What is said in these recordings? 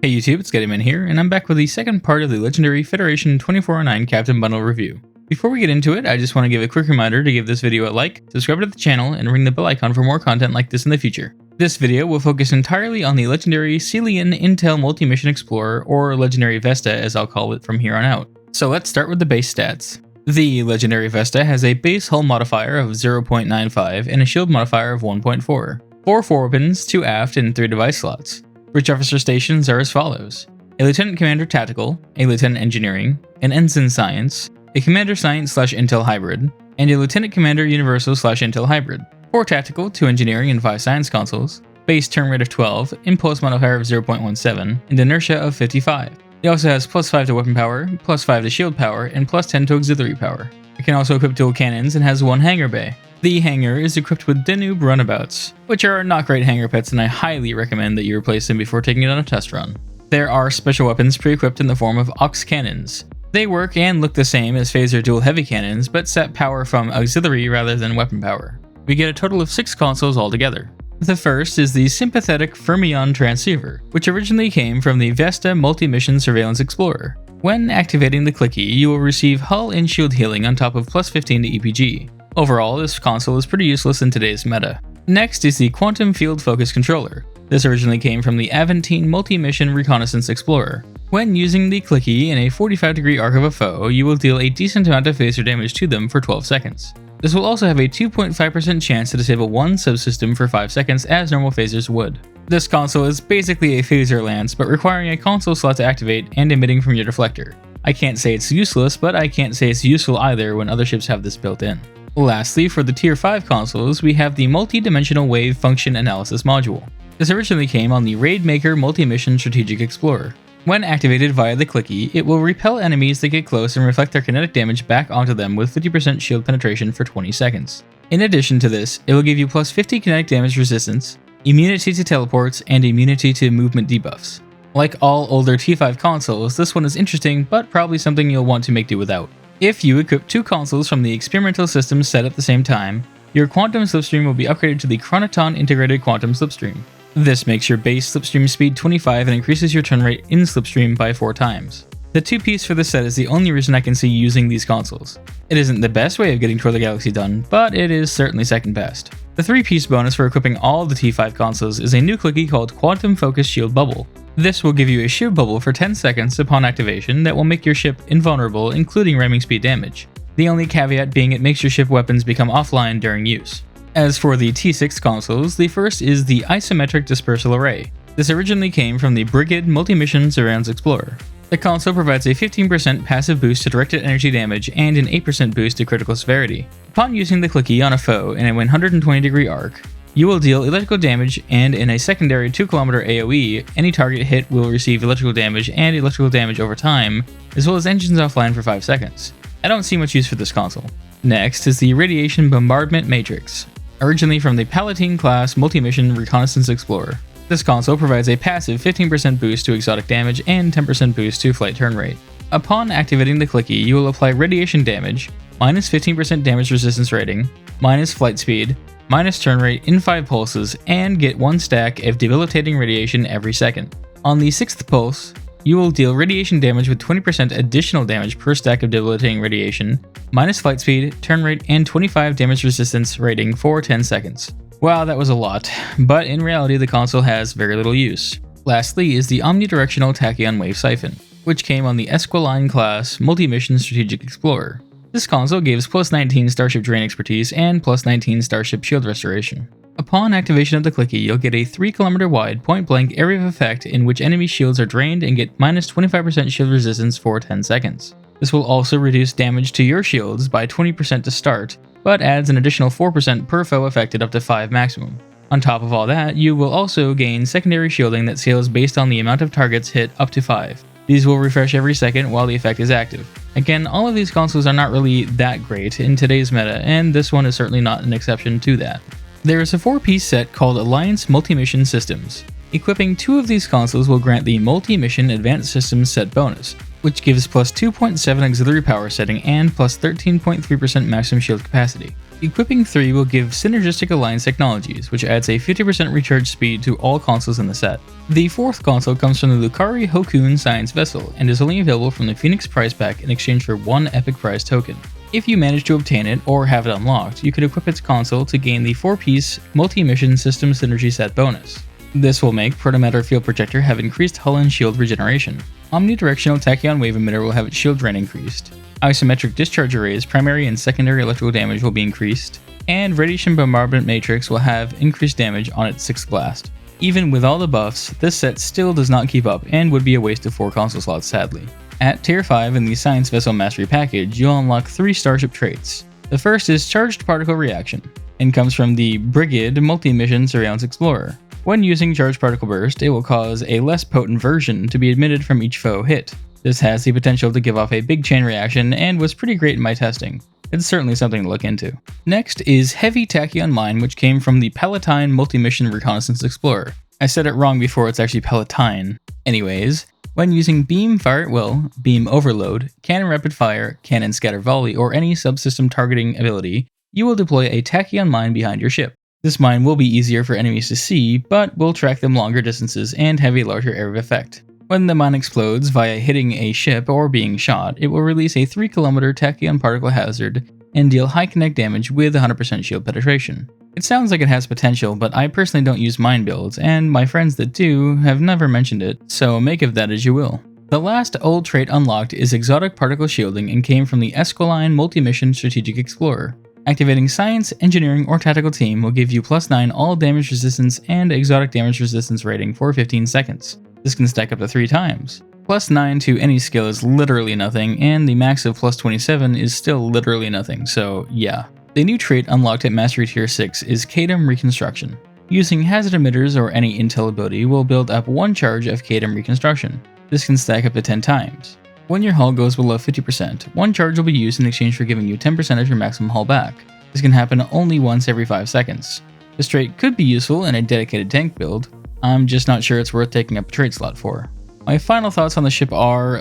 Hey YouTube, it's Caelian here, and I'm back with the second part of the legendary Federation 2409 Captain Bundle review. Before we get into it, I just want to give a quick reminder to give this video a like, subscribe to the channel, and ring the bell icon for more content like this in the future. This video will focus entirely on the legendary Caelian Intel Multi-Mission Explorer, or Legendary Vesta as I'll call it from here on out. So let's start with the base stats. The Legendary Vesta has a base hull modifier of 0.95 and a shield modifier of 1.4. 4 foreweapons, 2 aft, and 3 device slots. Bridge officer stations are as follows: a Lieutenant Commander Tactical, a Lieutenant Engineering, an Ensign Science, a Commander Science/Intel Hybrid, and a Lieutenant Commander Universal/Intel Hybrid. 4 Tactical, 2 Engineering, and 5 Science consoles, base turn rate of 12, impulse modifier of 0.17, and inertia of 55. It also has +5 to weapon power, +5 to shield power, and +10 to auxiliary power. It can also equip dual cannons and has 1 hangar bay. The hangar is equipped with Danube runabouts, which are not great hangar pets, and I highly recommend that you replace them before taking it on a test run. There are special weapons pre-equipped in the form of aux cannons. They work and look the same as phaser dual heavy cannons, but set power from auxiliary rather than weapon power. We get a total of 6 consoles altogether. The first is the sympathetic Fermion transceiver, which originally came from the Vesta Multi-Mission Surveillance Explorer. When activating the clicky, you will receive hull and shield healing on top of +15 to EPG. Overall, this console is pretty useless in today's meta. Next is the Quantum Field Focus Controller. This originally came from the Aventine Multi-Mission Reconnaissance Explorer. When using the clicky in a 45-degree arc of a foe, you will deal a decent amount of phaser damage to them for 12 seconds. This will also have a 2.5% chance to disable one subsystem for 5 seconds as normal phasers would. This console is basically a phaser lance, but requiring a console slot to activate and emitting from your deflector. I can't say it's useless, but I can't say it's useful either when other ships have this built in. Lastly, for the Tier 5 consoles, we have the Multi-Dimensional Wave Function Analysis module. This originally came on the Raidmaker Multi-Mission Strategic Explorer. When activated via the clicky, it will repel enemies that get close and reflect their kinetic damage back onto them with 50% shield penetration for 20 seconds. In addition to this, it will give you +50 kinetic damage resistance, immunity to teleports, and immunity to movement debuffs. Like all older T5 consoles, this one is interesting, but probably something you'll want to make do without. If you equip 2 consoles from the experimental system set at the same time, your quantum slipstream will be upgraded to the Chronoton Integrated Quantum Slipstream. This makes your base slipstream speed 25 and increases your turn rate in slipstream by 4 times. The 2-piece for this set is the only reason I can see using these consoles. It isn't the best way of getting Tour the Galaxy done, but it is certainly second best. The 3-piece bonus for equipping all of the T5 consoles is a new clicky called Quantum Focus Shield Bubble. This will give you a shield bubble for 10 seconds upon activation that will make your ship invulnerable, including ramming speed damage. The only caveat being it makes your ship weapons become offline during use. As for the T6 consoles, the first is the Isometric Dispersal Array. This originally came from the Brigid Multi-Mission Surveillance Explorer. The console provides a 15% passive boost to directed energy damage and an 8% boost to critical severity. Upon using the clicky on a foe in a 120-degree arc, you will deal electrical damage, and in a secondary 2km AoE, any target hit will receive electrical damage and electrical damage over time, as well as engines offline for 5 seconds. I don't see much use for this console. Next is the Radiation Bombardment Matrix, originally from the Palatine class Multi-Mission Reconnaissance Explorer. This console provides a passive 15% boost to exotic damage and 10% boost to flight turn rate. Upon activating the clicky, you will apply radiation damage, -15% damage resistance rating, minus flight speed, minus turn rate in 5 pulses, and get 1 stack of debilitating radiation every second. On the 6th pulse, you will deal radiation damage with 20% additional damage per stack of debilitating radiation, minus flight speed, turn rate, and 25 damage resistance rating for 10 seconds. Wow, that was a lot, but in reality the console has very little use. Lastly is the Omnidirectional Tachyon Wave Siphon, which came on the Esquiline class Multi-Mission Strategic Explorer. This console gives +19 Starship Drain Expertise and +19 Starship Shield Restoration. Upon activation of the clicky, you'll get a 3km wide point-blank area of effect in which enemy shields are drained and get -25% shield resistance for 10 seconds. This will also reduce damage to your shields by 20% to start, but adds an additional 4% per foe affected up to 5 maximum. On top of all that, you will also gain secondary shielding that scales based on the amount of targets hit up to 5. These will refresh every second while the effect is active. Again, all of these consoles are not really that great in today's meta, and this one is certainly not an exception to that. There is a 4-piece set called Alliance Multi-Mission Systems. Equipping 2 of these consoles will grant the Multi-Mission Advanced Systems set bonus, which gives +2.7 auxiliary power setting and +13.3% maximum shield capacity. Equipping 3 will give synergistic alliance technologies, which adds a 50% recharge speed to all consoles in the set. The 4th console comes from the Lucari Hokun Science Vessel and is only available from the Phoenix Prize Pack in exchange for 1 Epic Prize token. If you manage to obtain it or have it unlocked, you could equip its console to gain the 4-piece multi-mission system synergy set bonus. This will make Protomatter Field Projector have increased hull and shield regeneration. Omnidirectional Tachyon Wave Emitter will have its shield drain increased. Isometric Discharge Array's primary and secondary electrical damage will be increased, and Radiation Bombardment Matrix will have increased damage on its 6th blast. Even with all the buffs, this set still does not keep up and would be a waste of 4 console slots sadly. At Tier 5 in the Science Vessel Mastery package, you'll unlock 3 Starship traits. The first is Charged Particle Reaction, and comes from the Brigid Multi-Mission Surveillance Explorer. When using Charged Particle Burst, it will cause a less potent version to be emitted from each foe hit. This has the potential to give off a big chain reaction and was pretty great in my testing. It's certainly something to look into. Next is Heavy Tachyon Mine, which came from the Palatine Multi-Mission Reconnaissance Explorer. I said it wrong before, it's actually Palatine. Anyways, when using Beam Fire at Will, Beam Overload, Cannon Rapid Fire, Cannon Scatter Volley, or any subsystem targeting ability, you will deploy a Tachyon mine behind your ship. This mine will be easier for enemies to see, but will track them longer distances and have a larger area of effect. When the mine explodes via hitting a ship or being shot, it will release a 3 km tachyon particle hazard and deal high kinetic damage with 100% shield penetration. It sounds like it has potential, but I personally don't use mine builds, and my friends that do have never mentioned it, so make of that as you will. The last old trait unlocked is Exotic Particle Shielding and came from the Esquiline Multi-Mission Strategic Explorer. Activating Science, Engineering, or Tactical Team will give you +9 all damage resistance and exotic damage resistance rating for 15 seconds. This can stack up to 3 times. +9 to any skill is literally nothing, and the max of +27 is still literally nothing, so yeah. The new trait unlocked at Mastery Tier 6 is Cadum Reconstruction. Using Hazard Emitters or any intel ability will build up 1 charge of Cadum Reconstruction. This can stack up to 10 times. When your hull goes below 50%, 1 charge will be used in exchange for giving you 10% of your maximum hull back. This can happen only once every 5 seconds. This trait could be useful in a dedicated tank build. I'm just not sure it's worth taking up a trade slot for. My final thoughts on the ship are,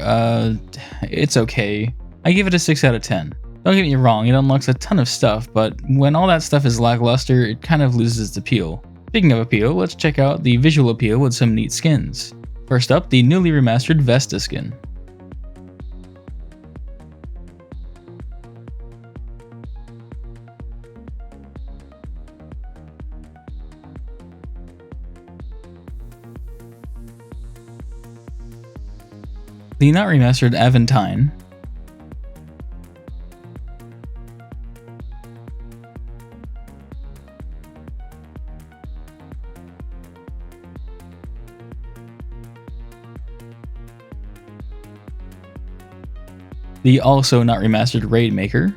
it's okay. I give it a 6 out of 10. Don't get me wrong, it unlocks a ton of stuff, but when all that stuff is lackluster, it kind of loses its appeal. Speaking of appeal, let's check out the visual appeal with some neat skins. First up, the newly remastered Vesta skin. The not remastered Aventine. The also not remastered Raid Maker.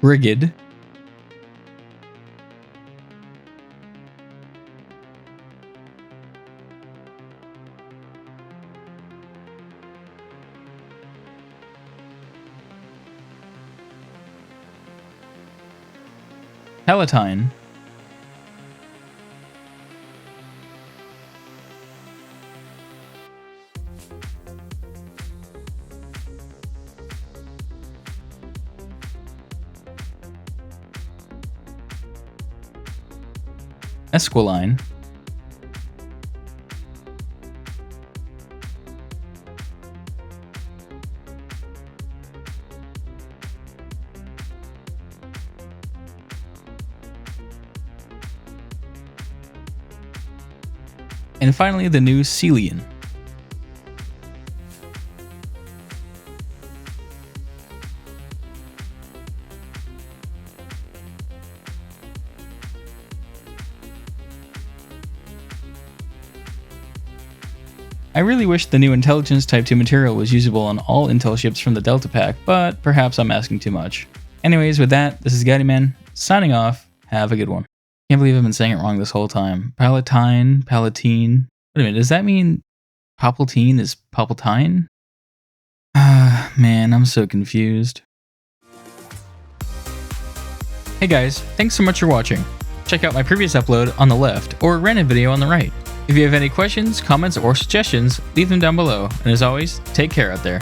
Brigid. Palatine. Esquiline. And finally, the new Caelian. I really wish the new Intelligence Type 2 material was usable on all Intel ships from the Delta Pack, but perhaps I'm asking too much. Anyways, with that, this is GuideMan, signing off. Have a good one. Can't believe I've been saying it wrong this whole time. Palatine, Palatine. Wait a minute, does that mean Palpatine is Palpatine? Ah, man, I'm so confused. Hey guys, thanks so much for watching. Check out my previous upload on the left or a random video on the right. If you have any questions, comments, or suggestions, leave them down below. And as always, take care out there.